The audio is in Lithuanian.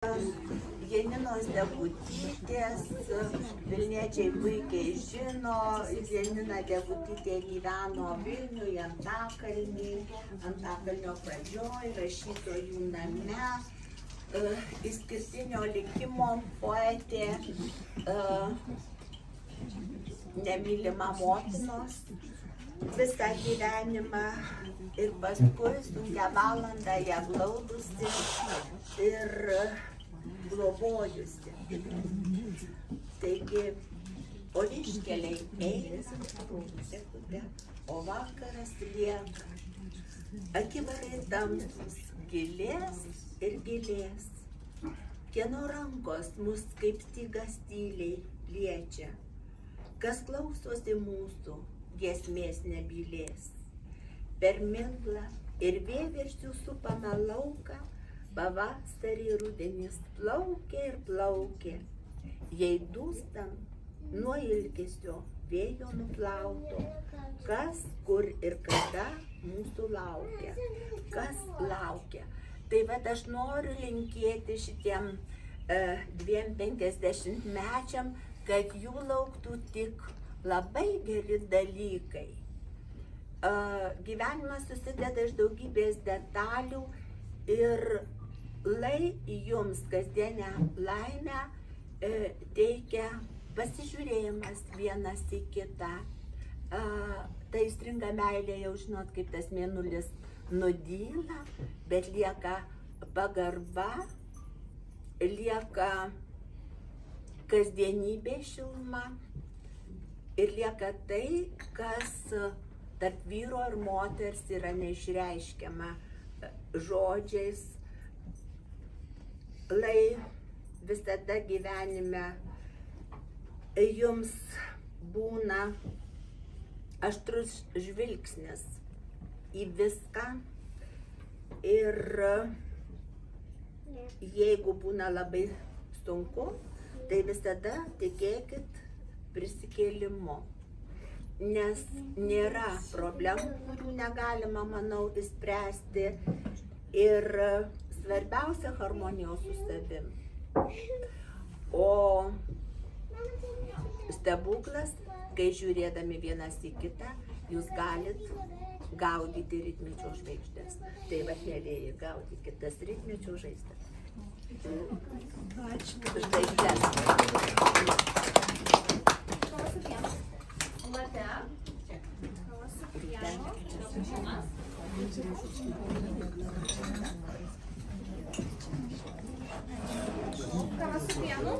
Janinos Degutytės, Vilniečiai puikiai žino, Janina Degutytė gyveno Vilniuje, Antakalnio pradžioj, rašytojų name, išskirtinio likimo poetė, nemylima motinos visą gyvenimą ir paskui sunkią valandą ją glaudusi ir globojusi. Taigi, o viškeliai eina, o vakaras lieka. Akivarai tamsus, gilės ir gilės. Kieno rankos mus kaip stygas tyliai liečia. Kas klausosi mūsų, giesmės nebylės. Per miglą ir vėversių supamą lauką, pavasarį rudenis plaukė ir plaukė. Jei dūstant nuo ilgesio vėjo nuplauto, kas, kur ir kada mūsų laukia. Kas laukia. Tai vat aš noriu linkėti šitiem 50-mečiam, kad jų lauktų tik labai geri dalykai. Gyvenimas susideda iš daugybės detalių ir lai jums kasdienę laimę teikia pasižiūrėjimas vienas į kitą. Tai stringa meilė, jau žinot, kaip tas mėnulis nudyla, bet lieka pagarba, lieka kasdienybė šiluma ir lieka tai, kas tarp vyro ir moters yra neišreiškiama žodžiais. Lai visada gyvenime jums būna aštrus žvilgsnis į viską ir jeigu būna labai sunku, tai visada tikėkit prisikėlimu, nes nėra problemų, kurių negalima, manau, išspręsti ir svarbiausia harmonijos su savim. O stebuklas, kai žiūrėdami vienas į kitą, jūs galit gaudyti rytmečio žvaigždės. Tai va, mielieji, gaudykit tas rytmečio žvaigždės. Žvaigždės. Kava su pienu.